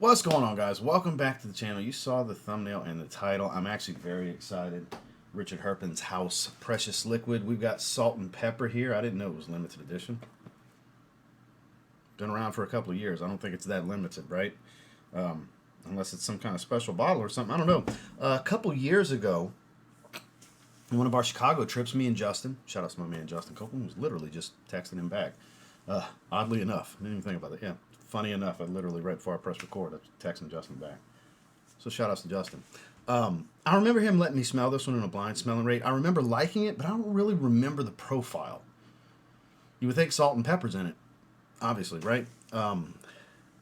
What's going on, guys? Welcome back to the channel. You saw the thumbnail and the title. I'm actually very excited. Richard Herpen's House Precious Liquid. We've got salt and pepper here. I didn't know it was limited edition. Been around for a couple of years. I don't think it's that limited, right? Unless it's some kind of special bottle or something. I don't know. A couple years ago, on one of our Chicago trips, me and Justin, shout out to my man Justin Copeland, was literally just texting him back. Oddly enough, I didn't even think about it. Yeah, funny enough, I literally, right before I pressed record, I was texting Justin back. So shout outs to Justin. I remember him letting me smell this one in a blind smelling rate. I remember liking it, but I don't really remember the profile. You would think salt and pepper's in it, obviously, right?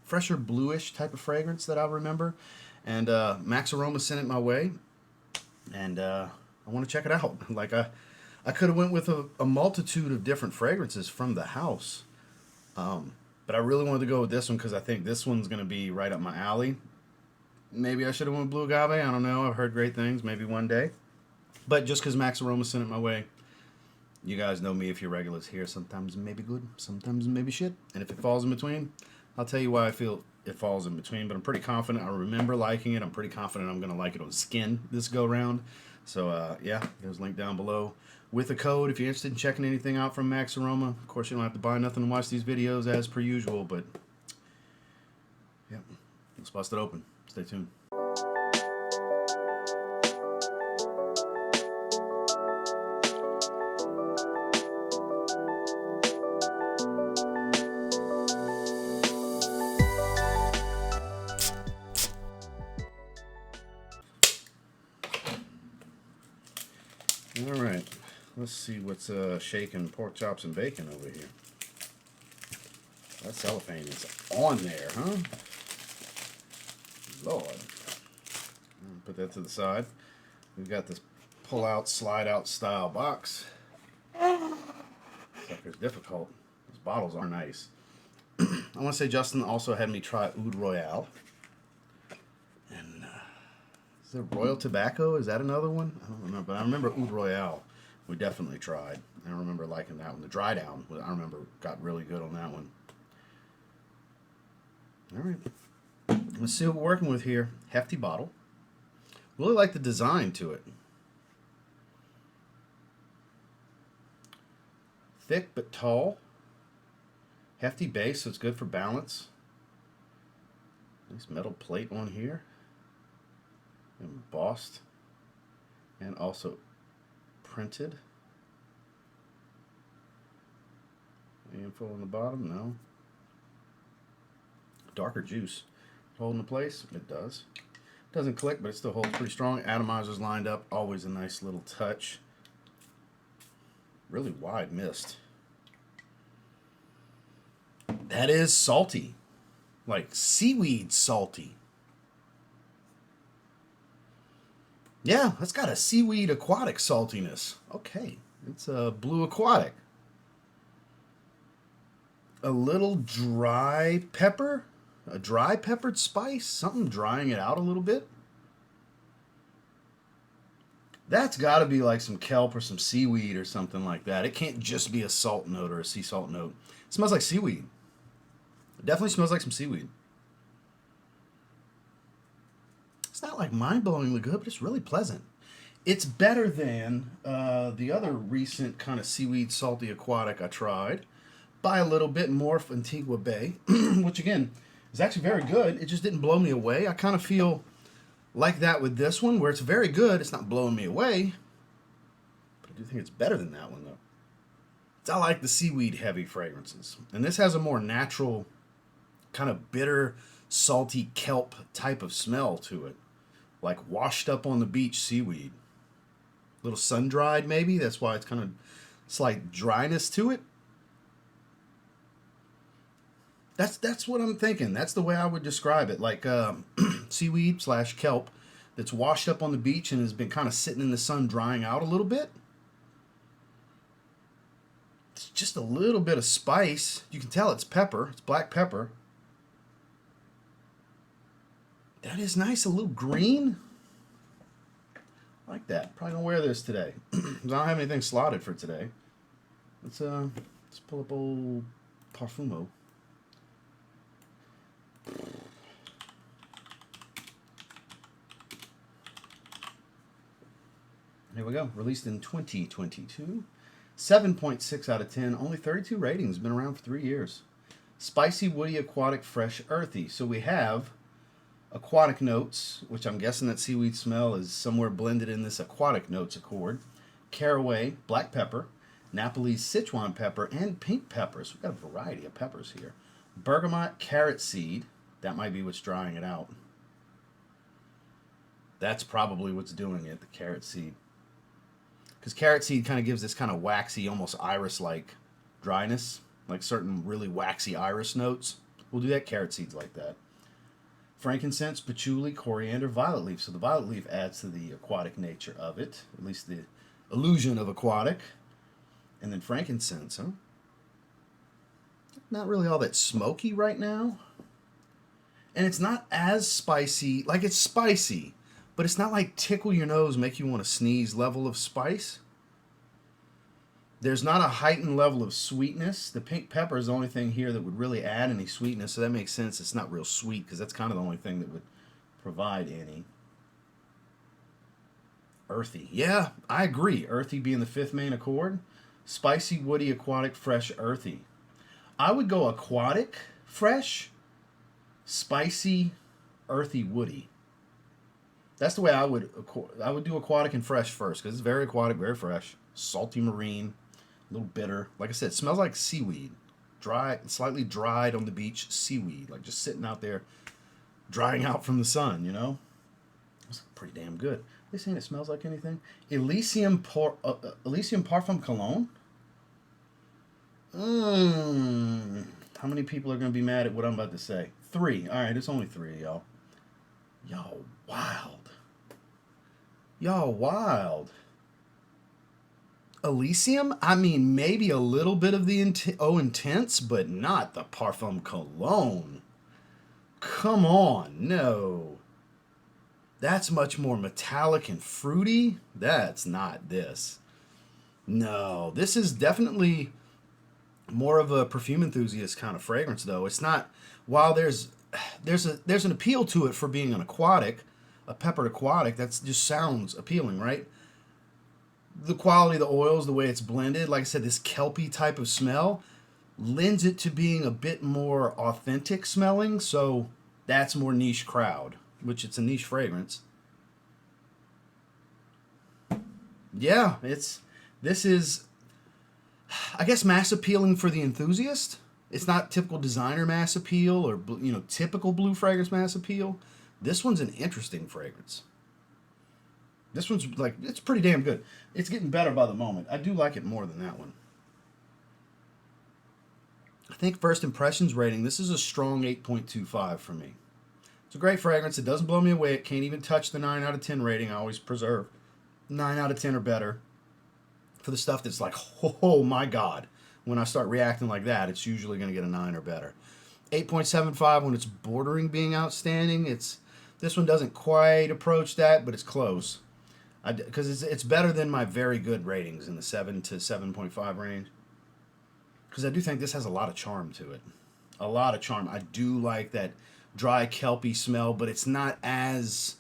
Fresher bluish type of fragrance that I remember. And Max Aroma sent it my way, and I want to check it out. Like I could have went with a multitude of different fragrances from the house. But I really wanted to go with this one because I think this one's going to be right up my alley. Maybe I should have went with Blue Agave. I don't know. I've heard great things. Maybe one day. But just because Max Aroma sent it my way, you guys know me if you're regulars here. Sometimes it may be good. Sometimes it may be shit. And if it falls in between, I'll tell you why I feel it falls in between. But I'm pretty confident. I remember liking it. I'm pretty confident I'm going to like it on skin this go round. So, yeah, there's a link down below with a code if you're interested in checking anything out from Max Aroma. Of course, you don't have to buy nothing to watch these videos as per usual, but yeah, let's bust it open. Stay tuned. All right, let's see what's shaking pork chops and bacon over here. That cellophane is on there, huh? Lord. Put that to the side. We've got this pull-out, slide-out style box. Sucker's difficult. Those bottles are nice. I want to say Justin also had me try Oud Royale. And is it Royal Tobacco? Is that another one? I don't remember. But I remember Oud Royale. We definitely tried. I remember liking that one. The dry down, I remember, got really good on that one. All right. Let's see what we're working with here. Hefty bottle. Really like the design to it. Thick but tall. Hefty base, so it's good for balance. Nice metal plate on here. Embossed. And also printed. Any info on the bottom? No. Darker juice. Holding the place? It does. Doesn't click, but it still holds pretty strong. Atomizers lined up. Always a nice little touch. Really wide mist. That is salty. Like seaweed salty. Yeah, that's got a seaweed aquatic saltiness. Okay. It's a blue aquatic. A little dry pepper. A dry peppered spice, something drying it out a little bit. That's got to be like some kelp or some seaweed or something like that. It can't just be a salt note or a sea salt note. It smells like seaweed. It definitely smells like some seaweed. It's not like mind-blowingly good, but it's really pleasant. It's better than the other recent kind of seaweed salty aquatic I tried by a little bit, more for Antigua Bay, which again, it's actually very good. It just didn't blow me away. I kind of feel like that with this one, where it's very good. It's not blowing me away. But I do think it's better than that one, though. I like the seaweed-heavy fragrances. And this has a more natural, kind of bitter, salty kelp type of smell to it. Like washed up on the beach seaweed. A little sun-dried, maybe. That's why it's kind of slight dryness to it. That's what I'm thinking. That's the way I would describe it. Like seaweed / kelp that's washed up on the beach and has been kind of sitting in the sun drying out a little bit. It's just a little bit of spice. You can tell it's pepper. It's black pepper. That is nice. A little green. I like that. Probably gonna wear this today. I don't have anything slotted for today. Let's pull up old Parfumo. Here we go. Released in 2022. 7.6 out of 10. Only 32 ratings. Been around for 3 years. Spicy, woody, aquatic, fresh, earthy. So we have aquatic notes, which I'm guessing that seaweed smell is somewhere blended in this aquatic notes accord. Caraway, black pepper, Nepalese Sichuan pepper, and pink peppers. We've got a variety of peppers here. Bergamot, carrot seed. That might be what's drying it out. That's probably what's doing it, the carrot seed. Because carrot seed kind of gives this kind of waxy, almost iris-like dryness. Like certain really waxy iris notes. We'll do that. Carrot seeds like that. Frankincense, patchouli, coriander, violet leaf. So the violet leaf adds to the aquatic nature of it. At least the illusion of aquatic. And then frankincense, huh? Not really all that smoky right now. And it's not as spicy. Like, it's spicy, but it's not like tickle your nose, make you want to sneeze level of spice. There's not a heightened level of sweetness. The pink pepper is the only thing here that would really add any sweetness, so that makes sense. It's not real sweet, because that's kind of the only thing that would provide any. Earthy. Yeah, I agree. Earthy being the fifth main accord. Spicy, woody, aquatic, fresh, earthy. I would go aquatic, fresh, spicy, earthy, woody. That's the way I would do aquatic and fresh first, because it's very aquatic, very fresh. Salty marine. A little bitter. Like I said, it smells like seaweed. Dry, slightly dried on the beach seaweed. Like just sitting out there drying out from the sun, you know? It's pretty damn good. Are they saying it smells like anything? Elysium Parfum Cologne? How many people are going to be mad at what I'm about to say? 3. All right, it's only 3 of y'all. Y'all wild. Y'all wild. Elysium? I mean, maybe a little bit of the intense, but not the Parfum Cologne. Come on, no. That's much more metallic and fruity. That's not this. No, this is definitely more of a perfume enthusiast kind of fragrance, though. It's not. While there's an appeal to it for being an aquatic, a peppered aquatic. That just sounds appealing, right? The quality of the oils, the way it's blended, like I said, this kelpy type of smell lends it to being a bit more authentic smelling. So that's more niche crowd, which it's a niche fragrance. Yeah, this is, I guess, mass appealing for the enthusiast. It's not typical designer mass appeal or, typical blue fragrance mass appeal. This one's an interesting fragrance. This one's it's pretty damn good. It's getting better by the moment. I do like it more than that one. I think first impressions rating, this is a strong 8.25 for me. It's a great fragrance. It doesn't blow me away. It can't even touch the 9 out of 10 rating. I always preserve 9 out of 10 or better. For the stuff that's like, oh my God. When I start reacting like that, it's usually going to get a 9 or better. 8.75 when it's bordering being outstanding. This one doesn't quite approach that, but it's close. Because it's better than my very good ratings in the 7 to 7.5 range. Because I do think this has a lot of charm to it. A lot of charm. I do like that dry kelpy smell, but it's not as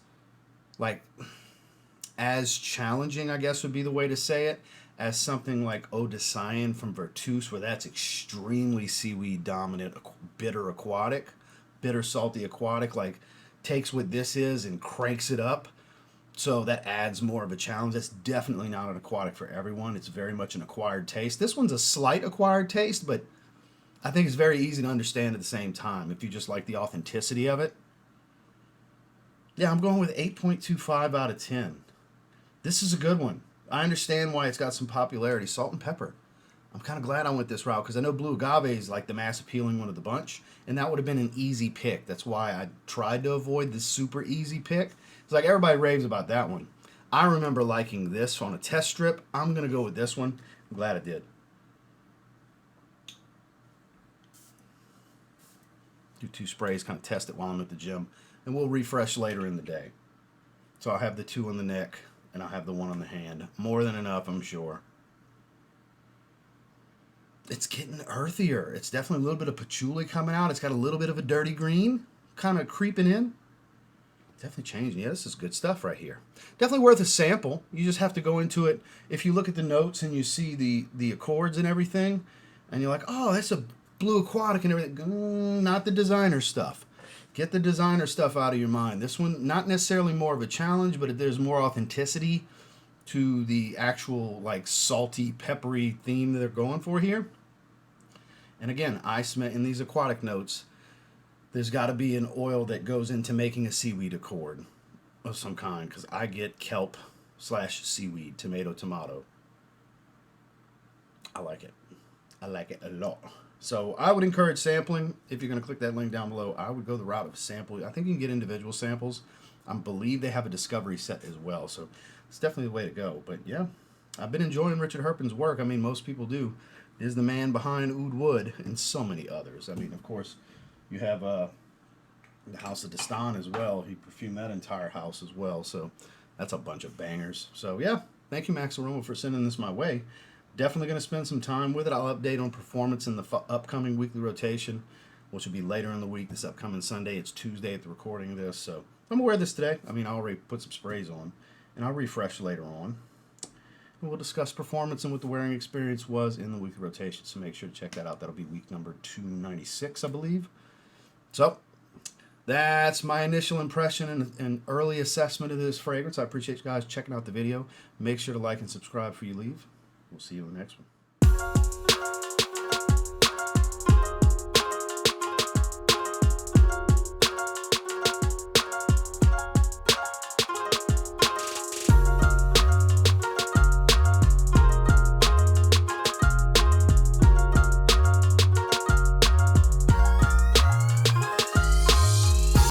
challenging, I guess would be the way to say it, as something like Eau de Cyan from Vertus, where that's extremely seaweed dominant, bitter aquatic, bitter salty aquatic, like takes what this is and cranks it up. So that adds more of a challenge. That's definitely not an aquatic for everyone. It's very much an acquired taste. This one's a slight acquired taste, but I think it's very easy to understand at the same time if you just like the authenticity of it. Yeah, I'm going with 8.25 out of 10. This is a good one. I understand why it's got some popularity. Salt and pepper. I'm kind of glad I went this route because I know blue agave is like the mass appealing one of the bunch, and that would have been an easy pick. That's why I tried to avoid the super easy pick. It's like everybody raves about that one. I remember liking this on a test strip. I'm going to go with this one. I'm glad I did. Do 2 sprays, kind of test it while I'm at the gym, and we'll refresh later in the day. So I'll have the 2 on the neck, and I'll have the 1 on the hand. More than enough, I'm sure. It's getting earthier. It's definitely a little bit of patchouli coming out. It's got a little bit of a dirty green kind of creeping in. definitely changing. Yeah, this is good stuff right here. Definitely worth a sample. You just have to go into it. If you look at the notes and you see the accords and everything, and you're like, oh, that's a blue Aquatic and everything. Not the designer stuff. Get the designer stuff out of your mind. This one, not necessarily more of a challenge, but there's more authenticity to the actual like salty, peppery theme that they're going for here. And again, in these Aquatic notes, there's got to be an oil that goes into making a seaweed accord of some kind, because I get kelp / seaweed, tomato. I like it. I like it a lot. So I would encourage sampling. If you're going to click that link down below, I would go the route of sample. I think you can get individual samples. I believe they have a discovery set as well. So it's definitely the way to go. But yeah, I've been enjoying Richard Herpen's work. I mean, most people do. Is the man behind Oud Wood and so many others. I mean, of course, you have the House of Destan as well. He perfumed that entire house as well. So that's a bunch of bangers. So yeah, thank you, Max Aroma, for sending this my way. Definitely going to spend some time with it. I'll update on performance in the upcoming weekly rotation, which will be later in the week, this upcoming Sunday. It's Tuesday at the recording of this, so I'm going to wear this today. I mean, I already put some sprays on, and I'll refresh later on. And we'll discuss performance and what the wearing experience was in the weekly rotation, so make sure to check that out. That'll be week number 296, I believe. So that's my initial impression and early assessment of this fragrance. I appreciate you guys checking out the video. Make sure to like and subscribe before you leave. We'll see you in the next one.